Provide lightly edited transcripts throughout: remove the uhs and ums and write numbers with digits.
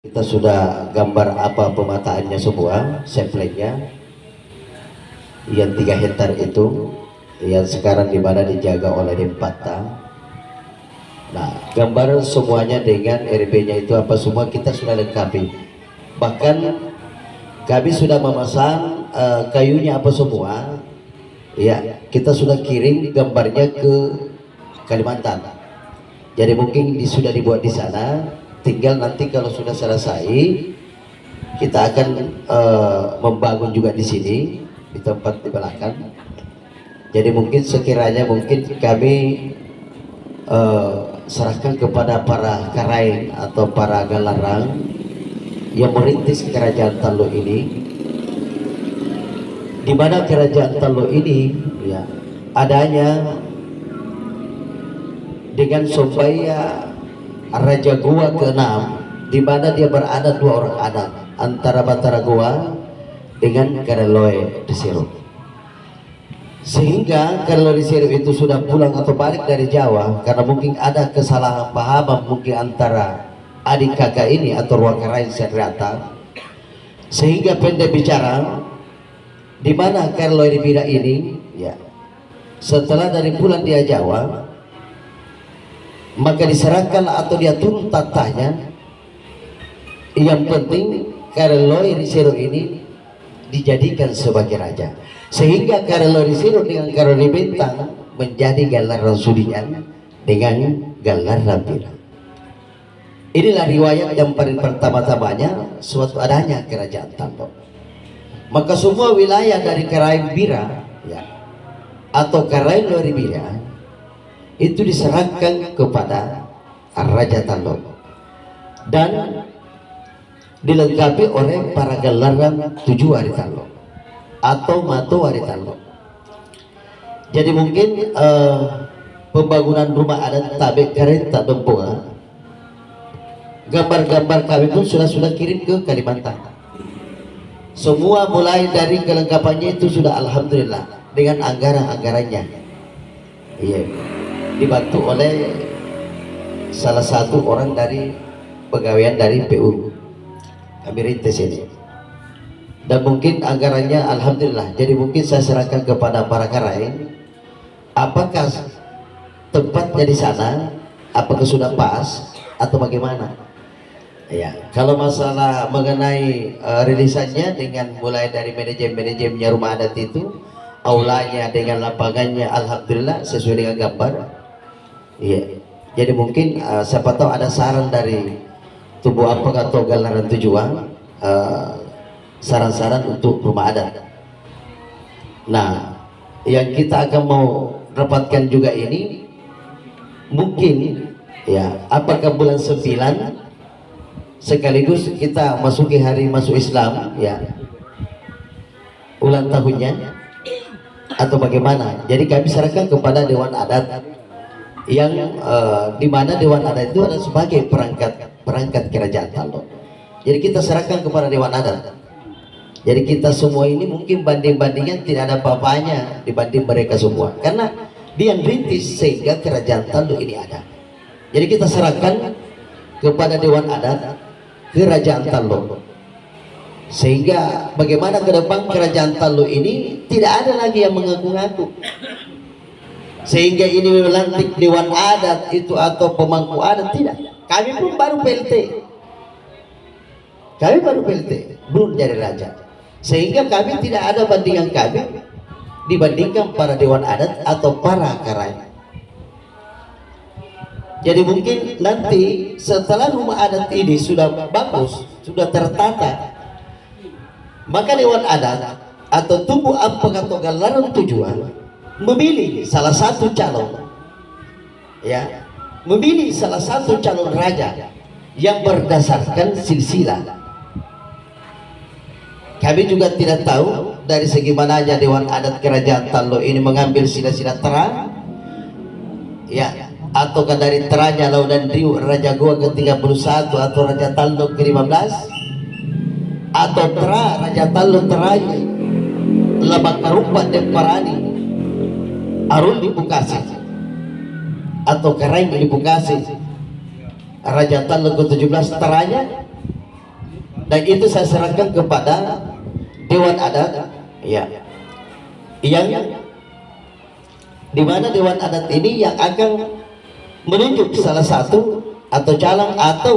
Kita sudah gambar apa pemataannya semua, sampelnya yang 3 hektar itu, yang sekarang dimana dijaga oleh Dempata. Nah, gambar semuanya dengan RB-nya itu apa semua kita sudah lengkapi. Bahkan kami sudah memasang kayunya apa semua. Ya, kita sudah kirim gambarnya ke Kalimantan. Jadi mungkin sudah dibuat di sana. Tinggal nanti kalau sudah selesai kita akan membangun juga di sini di tempat di belakang. Jadi mungkin sekiranya mungkin kami serahkan kepada para karain atau para galarang yang merintis kerajaan Tallo ini, di mana kerajaan Tallo ini ya adanya dengan supaya Raja Goa ke-6, di mana dia berada 2 orang anak antara Batara Goa dengan Kareloe Desiro. Sehingga Kareloe Desiro itu sudah pulang atau balik dari Jawa karena mungkin ada kesalahan paham mungkin antara adik kakak ini atau Ruakarain Serata. Sehingga pendek bicara, di mana Kareloe Desiro ini ya setelah dari pulang dia Jawa, maka diserahkan atau dia turun tahtanya. Yang penting Kareloe Desiro ini dijadikan sebagai raja, sehingga Kareloe Desiro dengan Kareloe Bentang menjadi galaran Sudian dengan galaran Pirang. Inilah riwayat yang paling pertama-tamanya suatu adanya kerajaan Tallo. Maka semua wilayah dari Karain Bira ya, atau Karain Loeri Bira itu diserahkan kepada Raja Tallo dan dilengkapi oleh para galaran 7 Wari Tallo atau Mato Wari Tallo. Jadi mungkin pembangunan rumah adat Tabe Kareta Dempoa, gambar-gambar kami pun sudah kirim ke Kalimantan. Semua mulai dari kelengkapannya itu sudah alhamdulillah dengan anggaran-anggarannya. Iya. Dibantu oleh salah satu orang dari pegawaian dari PU kami rintis ini, dan mungkin anggarannya alhamdulillah. Jadi mungkin saya serahkan kepada para karain apakah tempatnya di sana, apakah sudah pas atau bagaimana ya. Kalau masalah mengenai rilisannya dengan mulai dari manajemennya rumah adat itu, aulanya dengan lapangannya alhamdulillah sesuai dengan gambar. Iya, jadi mungkin siapa tahu ada saran dari tubuh apa atau galaran tujuan, saran-saran untuk rumah adat. Nah, yang kita akan mau dapatkan juga ini mungkin ya, apakah bulan 9 sekaligus kita masuki hari masuk Islam ya, ulang tahunnya atau bagaimana. Jadi kami serahkan kepada Dewan Adat yang dimana Dewan Adat itu adalah sebagai perangkat kerajaan Tallo. Jadi kita serahkan kepada Dewan Adat. Jadi kita semua ini mungkin banding-bandingan tidak ada apa-apanya dibanding mereka semua, karena dia yang rintis sehingga kerajaan Tallo ini ada. Jadi kita serahkan kepada Dewan Adat kerajaan Tallo, sehingga bagaimana ke depan kerajaan Tallo ini tidak ada lagi yang mengaku-ngaku, sehingga ini melantik Dewan Adat itu atau pemangku adat tidak. Kami pun baru PLT, belum jadi raja, sehingga kami tidak ada bandingan kami dibandingkan para Dewan Adat atau para karain. Jadi mungkin nanti setelah rumah adat ini sudah bagus, sudah tertata, maka Dewan Adat atau tubuh ampeng atau galaran tujuan memilih salah satu calon ya, memilih salah satu calon raja yang berdasarkan silsilah. Kami juga tidak tahu dari segi mana aja Dewan Adat kerajaan Tallo ini mengambil sila-sila terang ya, ataukah dari teranya Laudan Riu Raja Goa ke-31 atau Raja Tallo ke-15, atau tera Raja Tallo terai Labak Karupat dan Parani Arun di Bukasi atau Karaing di Bukasi Raja Tallo ke-17 teranya Dan itu saya serahkan kepada Dewan Adat, ya, yang di mana Dewan Adat ini yang akan menunjuk salah satu atau calon atau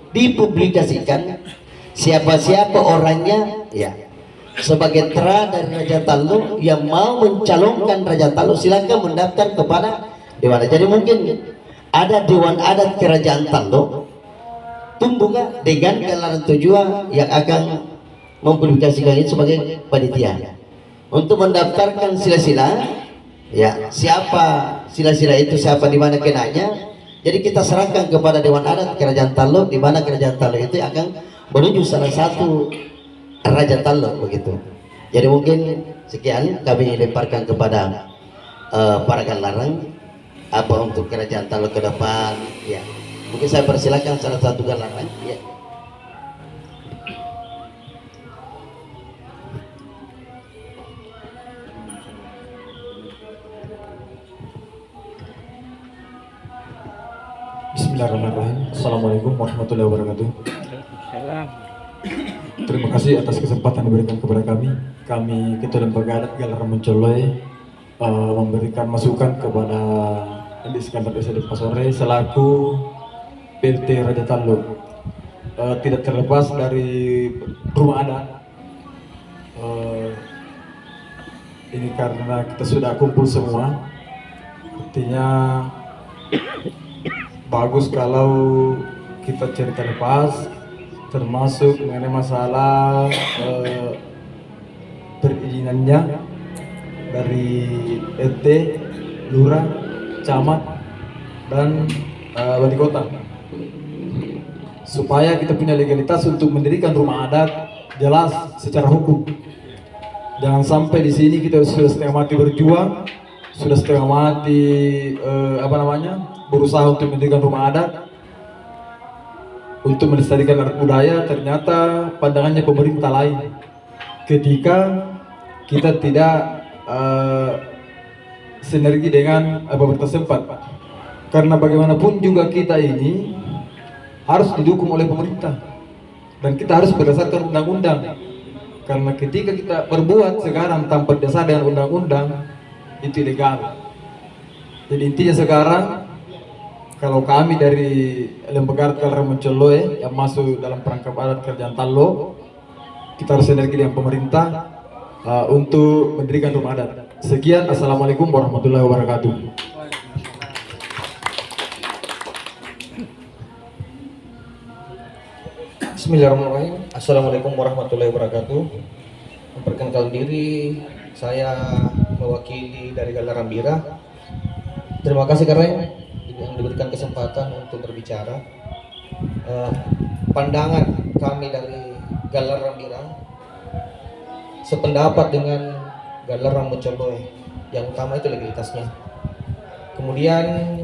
dipublikasikan siapa-siapa orangnya, ya, sebagai tra dari Raja Talu yang mau mencalonkan Raja Talu, silakan mendaftar kepada Dewan Adat. Jadi mungkin ada Dewan Adat Kerajaan Talu tumbuh dengan gelaran tujuan yang akan mempublikasikan itu sebagai panitia untuk mendaftarkan sila-sila, ya, siapa sila-sila itu, siapa di mana kenanya. Jadi kita serahkan kepada Dewan Adat Kerajaan Talu, di mana Kerajaan Talu itu akan menuju salah satu Raja Talu begitu. Jadi mungkin sekian kami lemparkan kepada para Galarang apa untuk Kerajaan Talu ke depan, ya. Mungkin saya persilakan salah satu Galarang, ya. Bismillahirrahmanirrahim. Assalamualaikum warahmatullahi wabarakatuh. Terima kasih atas kesempatan diberikan kepada kami. Kami Ketua Lembaga Adat Galerang Mencoloi memberikan masukan kepada Andi Iskandar Desa Pasore selaku PLT Raja Talu. Tidak terlepas dari rumah adat. Ini karena kita sudah kumpul semua, artinya bagus kalau kita cerita lepas, termasuk mengenai masalah perizinannya dari RT, Lurah, Camat, dan Wali Kota, supaya kita punya legalitas untuk mendirikan rumah adat jelas secara hukum. Jangan sampai di sini kita sudah setengah mati berjuang, sudah setengah mati berusaha untuk mendirikan rumah adat, untuk melestarikan adat budaya, ternyata pandangannya pemerintah lain ketika kita tidak sinergi dengan pemerintah setempat. Karena bagaimanapun juga kita ini harus didukung oleh pemerintah dan kita harus berdasarkan undang-undang. Karena ketika kita berbuat sekarang tanpa dasar dengan undang-undang, itu ilegal. Jadi intinya sekarang, kalau kami dari Lembaga Adat Galerang Mencoloi yang masuk dalam perangkap adat Kerajaan Talu, kita harus sinergi dengan pemerintah untuk mendirikan rumah adat. Sekian, assalamualaikum warahmatullahi wabarakatuh. Bismillahirrahmanirrahim. Assalamualaikum warahmatullahi wabarakatuh. Memperkenalkan diri, saya mewakili dari Galerang Bira. Terima kasih karena yang diberikan kesempatan untuk berbicara. Pandangan kami dari Galerang Bira sependapat dengan Galerang Mencoloi. Yang utama itu legalitasnya. Kemudian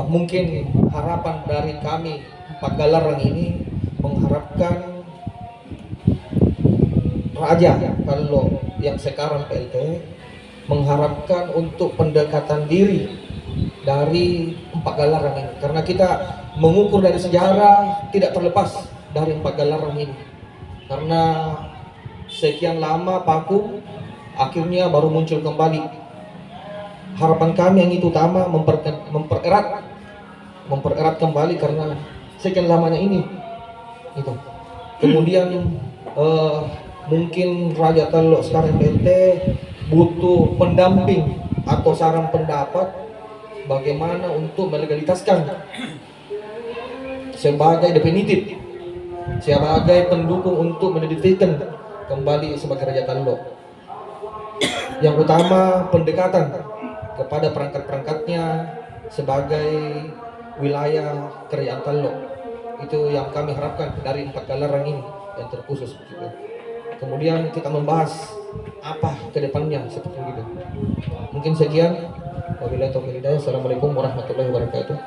mungkin harapan dari kami Pak Galerang ini mengharapkan Raja Talu yang sekarang PLT mengharapkan untuk pendekatan diri dari Empat Galerang ini, karena kita mengukur dari sejarah tidak terlepas dari Empat Galerang ini, karena sekian lama vakum akhirnya baru muncul kembali. Harapan kami yang itu utama mempererat kembali karena sekian lamanya ini itu. Kemudian mungkin Raja Talu sekarang PLT butuh pendamping atau saran pendapat bagaimana untuk melegalitaskan sebagai definitif, sebagai pendukung untuk mendefinisikan kembali sebagai Raja Talu. Yang utama pendekatan kepada perangkat-perangkatnya sebagai wilayah Kerajaan Talu. Itu yang kami harapkan dari Empat Galerang ini yang terkhusus gitu. Kemudian kita membahas apa kedepannya seperti itu. Mungkin sekian. Wabillahi taufiq wal hidayah. Assalamualaikum warahmatullahi wabarakatuh.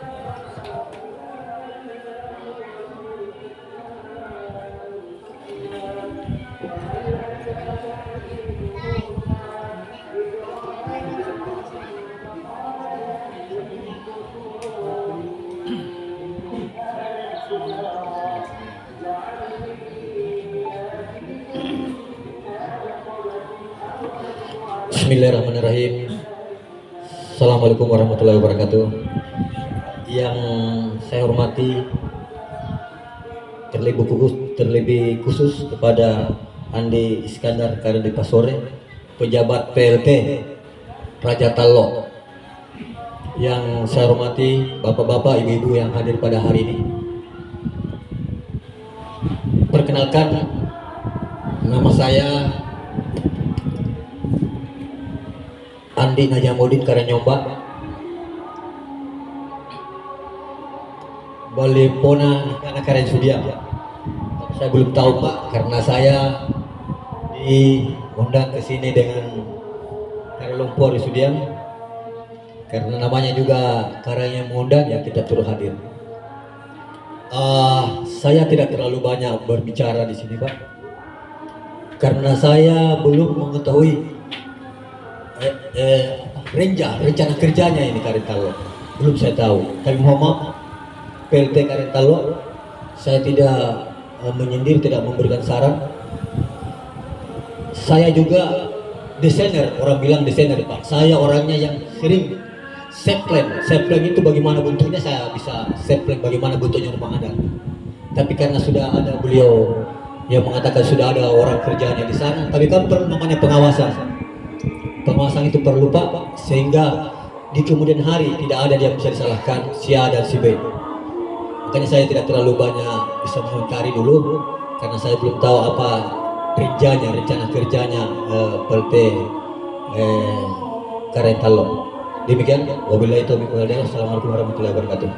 Bismillahirrahmanirrahim. Assalamualaikum warahmatullahi wabarakatuh. Yang saya hormati terlebih khusus kepada Andi Iskandar Kardi Pasore, pejabat PLT Raja Tallo. Yang saya hormati bapak-bapak, ibu-ibu yang hadir pada hari ini. Perkenalkan, nama saya Andi Najamudin Karanyomba, Balepona Kana Karen Sudia. Saya belum tahu Pak, karena saya diundang ke sini dengan Lumpur di Sudiang. Karena namanya juga karanya mengundang, ya kita turut hadir. Saya tidak terlalu banyak berbicara di sini Pak, karena saya belum mengetahui rencana kerjanya ini Karen Tallo. Belum saya tahu. Tapi mohon maaf, PLT Karen Tallo, saya tidak menyindir, tidak memberikan saran. Saya juga desainer, orang bilang desainer Pak. Saya orangnya yang sering set plan. Set plan itu bagaimana bentuknya, saya bisa set plan bagaimana bentuknya rumah Anda. Tapi karena sudah ada beliau yang mengatakan sudah ada orang kerjanya di sana, tapi kan perlu namanya pengawasan. Pengawasan itu perlu Pak, sehingga di kemudian hari tidak ada yang bisa disalahkan si A dan si B. Makanya saya tidak terlalu banyak bisa mengomentari dulu, karena saya belum tahu apa rencana kerjanya PLT Karen Tallo. Demikian, wabillahi taufiq wal hidayah. Assalamualaikum warahmatullahi wabarakatuh.